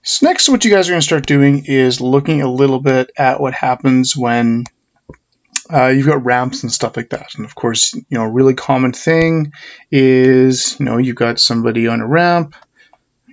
So next, what you guys are going to start doing is looking a little bit at what happens when you've got ramps and stuff like that. And of course, a really common thing is, you've got somebody on a ramp,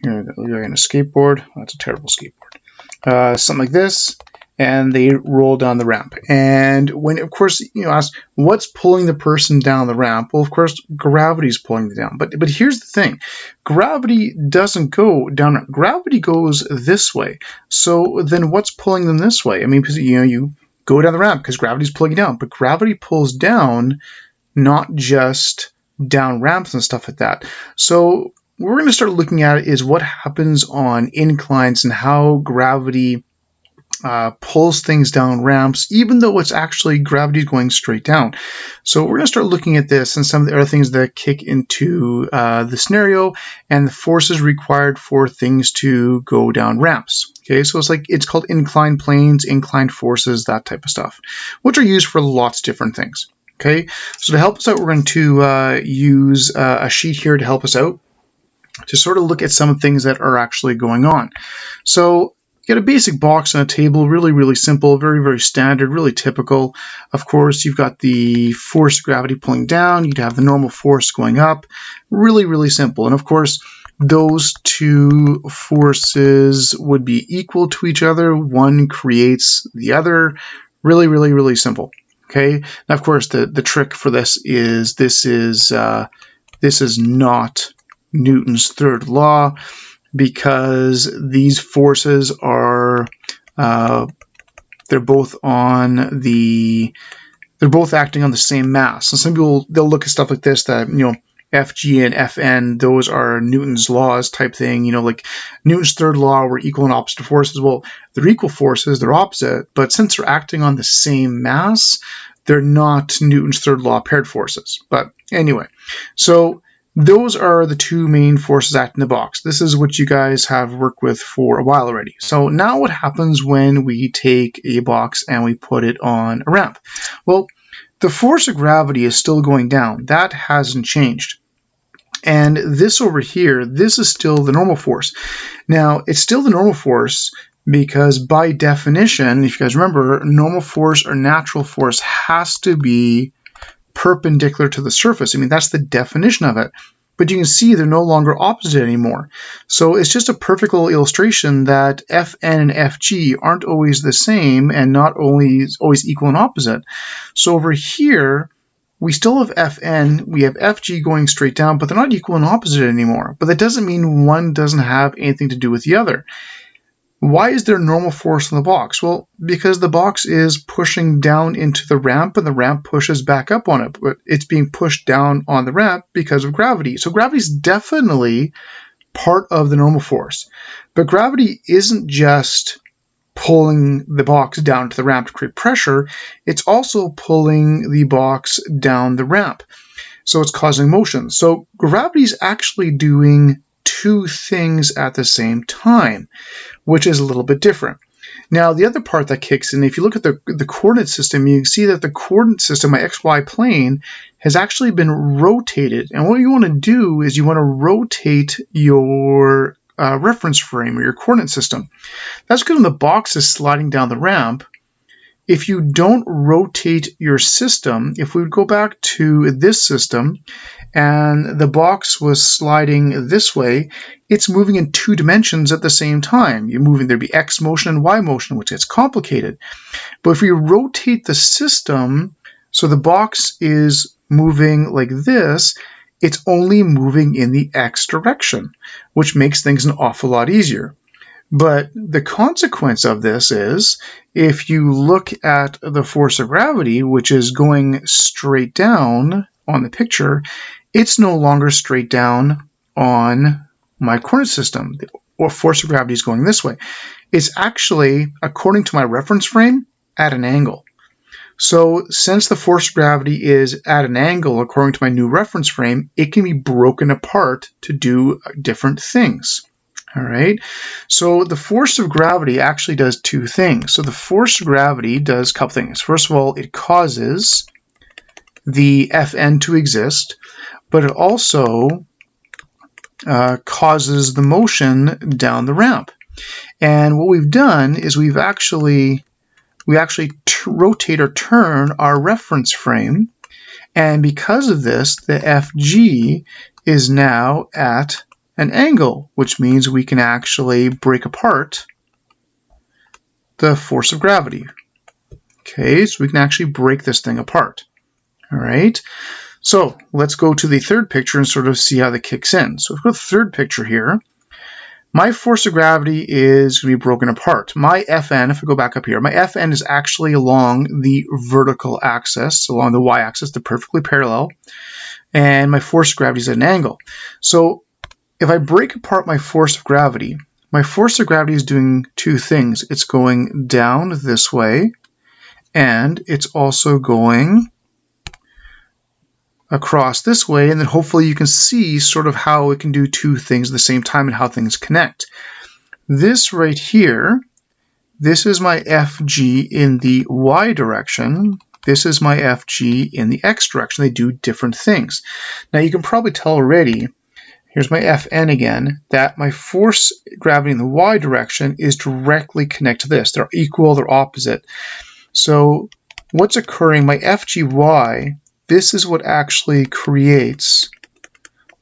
you're on a skateboard. That's a terrible skateboard. Something like this, and they roll down the ramp. And when, of course, ask what's pulling the person down the ramp? Well, of course, gravity is pulling them down. But here's the thing: gravity doesn't go down. Gravity goes this way. So then, what's pulling them this way? I mean, because you go down the ramp because gravity's pulling you down, but gravity pulls down, not just down ramps and stuff like that. So what we're going to start looking at is what happens on inclines and how gravity pulls things down ramps, even though it's actually gravity going straight down. So we're going to start looking at this and some of the other things that kick into the scenario and the forces required for things to go down ramps. Okay, so it's called inclined planes, inclined forces, that type of stuff, which are used for lots of different things. Okay, so to help us out, we're going to use a sheet here to help us out to sort of look at some things that are actually going on. So you got a basic box on a table, really, really simple, very, very standard, really typical. Of course, you've got the force of gravity pulling down. You'd have the normal force going up. Really, really simple. And of course, those two forces would be equal to each other. One creates the other. Really, really, really simple. Okay. Now, of course, the trick for this is not Newton's third law, because these forces are they're both acting on the same mass. And some people, they'll look at stuff like this, that Fg and Fn, those are Newton's laws type thing, like Newton's third law were equal and opposite forces. Well, they're equal forces, they're opposite, but since they're acting on the same mass, they're not Newton's third law paired forces. But anyway, so those are the two main forces acting in the box. This is what you guys have worked with for a while already. So now what happens when we take a box and we put it on a ramp? Well, the force of gravity is still going down. That hasn't changed. And this over here, this is still the normal force. Now, it's still the normal force because by definition, if you guys remember, normal force or natural force has to be perpendicular to the surface. I mean, that's the definition of it. But you can see they're no longer opposite anymore. So it's just a perfect little illustration that Fn and Fg aren't always the same and not always equal and opposite. So over here, we still have Fn, we have Fg going straight down, but they're not equal and opposite anymore. But that doesn't mean one doesn't have anything to do with the other. Why is there normal force in the box? Well, because the box is pushing down into the ramp and the ramp pushes back up on it. But it's being pushed down on the ramp because of gravity. So gravity is definitely part of the normal force. But gravity isn't just pulling the box down to the ramp to create pressure. It's also pulling the box down the ramp. So it's causing motion. So gravity is actually doing two things at the same time, which is a little bit different. Now, the other part that kicks in, if you look at the coordinate system, you can see that the coordinate system, my XY plane, has actually been rotated. And what you want to do is you want to rotate your reference frame or your coordinate system. That's because when the box is sliding down the ramp, if you don't rotate your system, if we would go back to this system and the box was sliding this way, it's moving in two dimensions at the same time. You're moving, there'd be X motion and Y motion, which gets complicated. But if we rotate the system, so the box is moving like this, it's only moving in the X direction, which makes things an awful lot easier. But the consequence of this is, if you look at the force of gravity, which is going straight down on the picture, it's no longer straight down on my coordinate system, or force of gravity is going this way. It's actually, according to my reference frame, at an angle. So since the force of gravity is at an angle, according to my new reference frame, it can be broken apart to do different things. All right, so the force of gravity actually does two things. So the force of gravity does a couple things. First of all, it causes the Fn to exist, but it also causes the motion down the ramp. And what we've done is we actually rotate or turn our reference frame. And because of this, the FG is now at an angle, which means we can actually break apart the force of gravity. Okay, so we can actually break this thing apart. All right, so let's go to the third picture and sort of see how that kicks in. So if we go to the third picture here, my force of gravity is going to be broken apart. My Fn, if I go back up here, my Fn is actually along the vertical axis, along the y-axis. They're perfectly parallel. And my force of gravity is at an angle. So if I break apart my force of gravity is doing two things. It's going down this way, and it's also going across this way, and then hopefully you can see sort of how it can do two things at the same time and how things connect. This right here, this is my FG in the y direction. This is my FG in the x direction. They do different things. Now you can probably tell already, here's my Fn again, that my force gravity in the y direction is directly connected to this. They're equal, they're opposite. So what's occurring, my FGY, this is what actually creates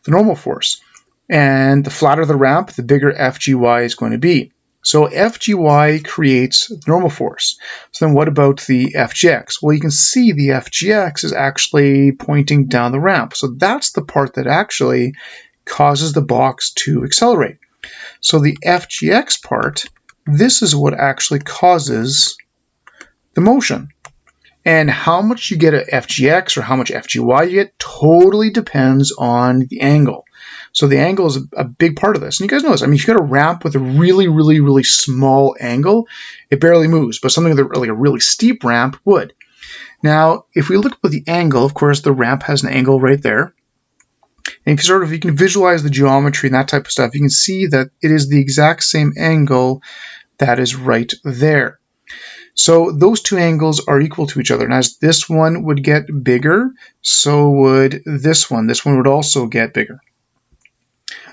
the normal force. And the flatter the ramp, the bigger FGY is going to be. So FGY creates the normal force. So then what about the FGX? Well, you can see the FGX is actually pointing down the ramp. So that's the part that actually causes the box to accelerate. So the FGX part, this is what actually causes the motion. And how much you get at FGX or how much FGY you get totally depends on the angle. So the angle is a big part of this. And you guys know this. I mean, if you got a ramp with a really, really, really small angle, it barely moves. But something like a really steep ramp would. Now, if we look at the angle, of course, the ramp has an angle right there. And if you can visualize the geometry and that type of stuff, you can see that it is the exact same angle that is right there. So those two angles are equal to each other. And as this one would get bigger, so would this one. This one would also get bigger.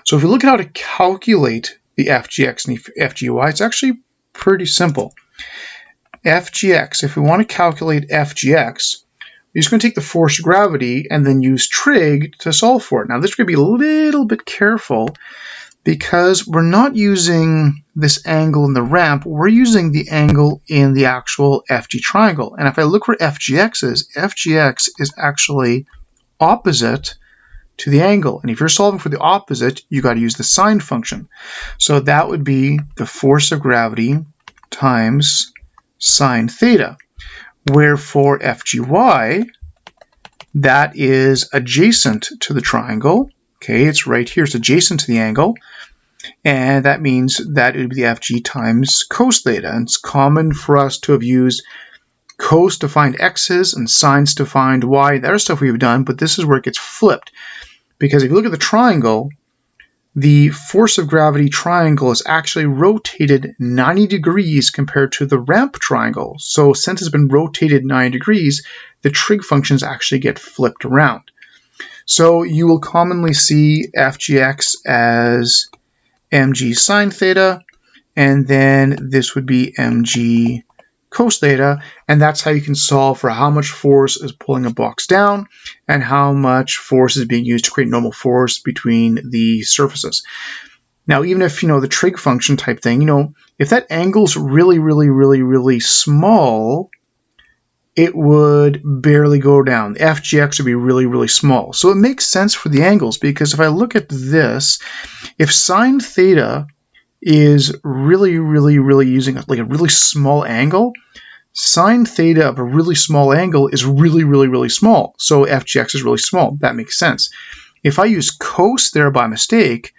So if we look at how to calculate the FGX and the FGY, it's actually pretty simple. FGX, if we want to calculate FGX, we're just going to take the force of gravity and then use trig to solve for it. Now this is going to be a little bit careful because we're not using this angle in the ramp, we're using the angle in the actual FG triangle. And if I look where FGX is actually opposite to the angle. And if you're solving for the opposite, you got to use the sine function. So that would be the force of gravity times sine theta. Where for FGY, that is adjacent to the triangle. Okay, it's right here. It's adjacent to the angle. And that means that it would be the FG times cos theta. And it's common for us to have used cos to find x's and sines to find y. That is stuff we've done, but this is where it gets flipped. Because if you look at the triangle, the force of gravity triangle is actually rotated 90 degrees compared to the ramp triangle. So since it's been rotated 90 degrees, the trig functions actually get flipped around. So you will commonly see FGX as mg sine theta, and then this would be mg cos theta, and that's how you can solve for how much force is pulling a box down and how much force is being used to create normal force between the surfaces. Now, even if, the trig function type thing, if that angle's really, really, really, really small, it would barely go down. The FGX would be really, really small. So it makes sense for the angles, because if I look at this, if sine theta is really, really, really using like a really small angle, sine theta of a really small angle is really, really, really small. So FGX is really small. That makes sense. If I use cos there by mistake,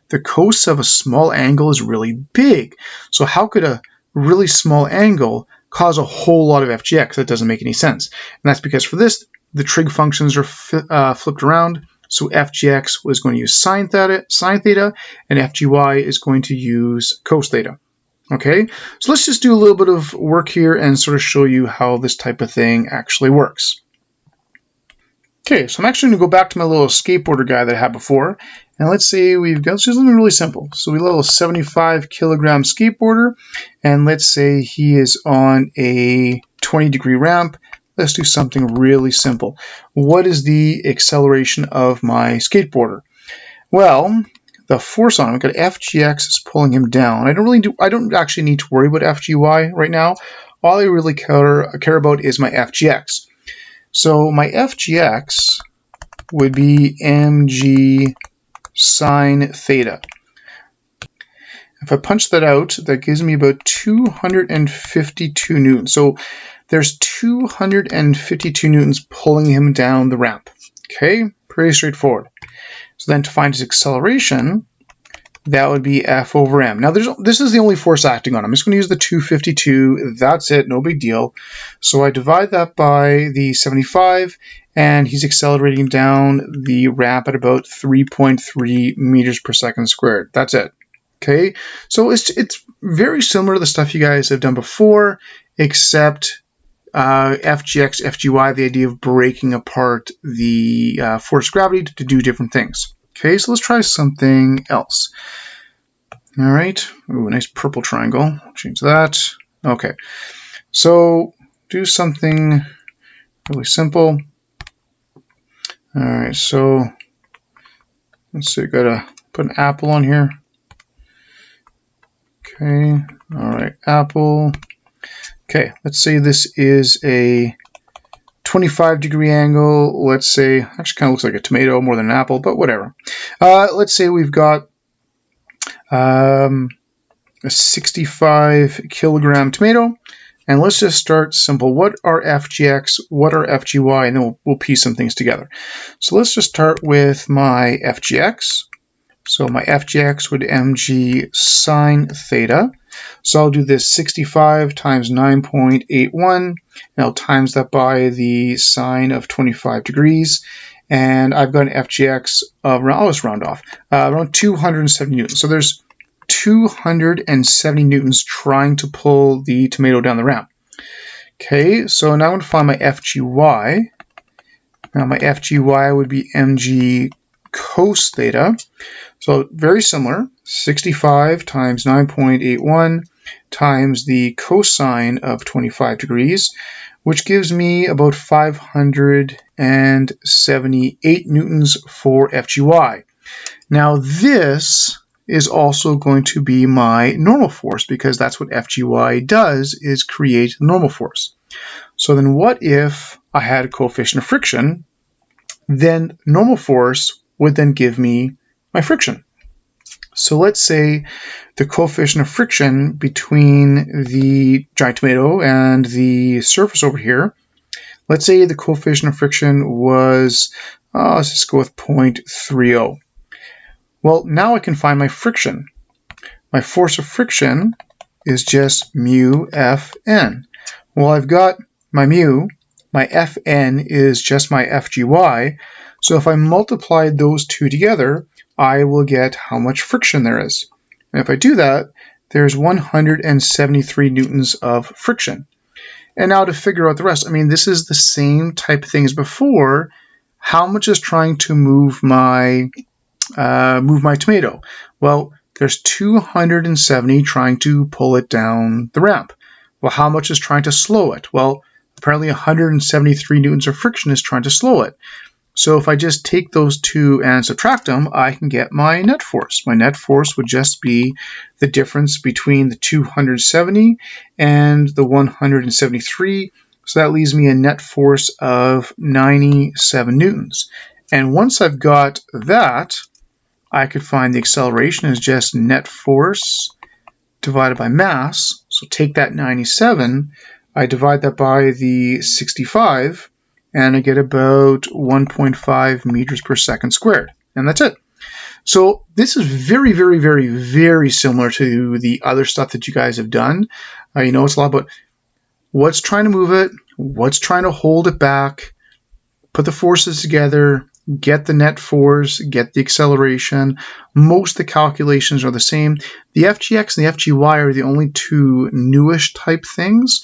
the cos of a small angle is really big. So how could a really small angle cause a whole lot of FGX? That doesn't make any sense. And that's because for this, the trig functions are flipped around. So FGX was going to use sine theta, and FGY is going to use cos theta. Okay, so let's just do a little bit of work here and sort of show you how this type of thing actually works. Okay, so I'm actually going to go back to my little skateboarder guy that I had before, And let's say we've got, let's do something really simple. So we level a 75 kilogram skateboarder, and let's say he is on a 20-degree ramp. Let's do something really simple. What is the acceleration of my skateboarder? Well, the force on him, I've got FGX is pulling him down. I don't actually need to worry about FGY right now. All I really care about is my FGX. So my FGX would be mg sine theta. If I punch that out, that gives me about 252 newtons. So there's 252 newtons pulling him down the ramp. Okay, pretty straightforward. So then to find his acceleration, that would be F over m. Now this is the only force acting on him. I'm just going to use the 252. That's it, no big deal. So I divide that by the 75, and he's accelerating down the ramp at about 3.3 meters per second squared. That's it. Okay, so it's very similar to the stuff you guys have done before, except FGX, FGY, the idea of breaking apart the force of gravity to do different things. Okay, so let's try something else. All right, ooh, nice purple triangle. Change that. Okay, so do something really simple. All right, so let's see, gotta put an apple on here. Okay, all right, apple. Okay, let's say this is a 25-degree angle. Let's say, actually kind of looks like a tomato more than an apple, but whatever. Let's say we've got a 65 kilogram tomato, and let's just start simple. What are FGX? What are FGY? And then we'll piece some things together. So let's just start with my FGX. So my FGX would mg sine theta. So I'll do this 65 times 9.81, and I'll times that by the sine of 25 degrees. And I've got an FGX of, I'll just round off, around 270 newtons. So there's 270 newtons trying to pull the tomato down the ramp. Okay, so now I'm going to find my FGY. Now my FGY would be mg cos theta. So very similar, 65 times 9.81 times the cosine of 25 degrees, which gives me about 578 newtons for FGY. Now this is also going to be my normal force, because that's what FGY does, is create normal force. So then what if I had a coefficient of friction? Then normal force would then give me my friction. So let's say the coefficient of friction between the giant tomato and the surface over here, let's say the coefficient of friction was, let's just go with 0.30. Well, now I can find my friction. My force of friction is just mu Fn. Well, I've got my mu, my Fn is just my FGY, so if I multiply those two together, I will get how much friction there is. And if I do that, there's 173 newtons of friction. And now to figure out the rest, I mean, this is the same type of thing as before. How much is trying to move my tomato? Well, there's 270 trying to pull it down the ramp. Well, how much is trying to slow it? Well, apparently 173 newtons of friction is trying to slow it. So if I just take those two and subtract them, I can get my net force. My net force would just be the difference between the 270 and the 173. So that leaves me a net force of 97 newtons. And once I've got that, I could find the acceleration as just net force divided by mass. So take that 97, I divide that by the 65, and I get about 1.5 meters per second squared. And that's it. So this is very, very, very, very similar to the other stuff that you guys have done. You know, it's a lot about what's trying to move it, what's trying to hold it back, put the forces together, get the net force, get the acceleration. Most of the calculations are the same. The FGX and the FGY are the only two newish type things.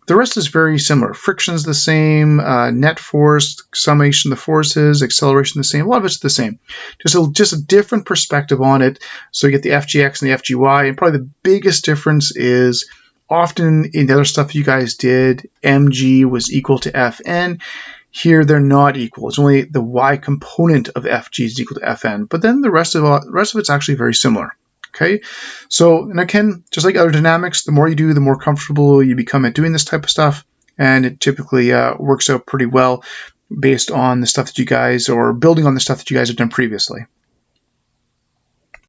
the rest is very similar. Friction's the same, net force, summation of the forces, acceleration the same. A lot of it's the same. Just a different perspective on it. So you get the FGX and the FGY, and probably the biggest difference is often in the other stuff you guys did, mg was equal to Fn. Here they're not equal. It's only the y component of Fg is equal to Fn. But then the rest of it's actually very similar. Okay, so, and again, just like other dynamics, the more you do, the more comfortable you become at doing this type of stuff, and it typically works out pretty well based on the stuff that you guys, or building on the stuff that you guys have done previously.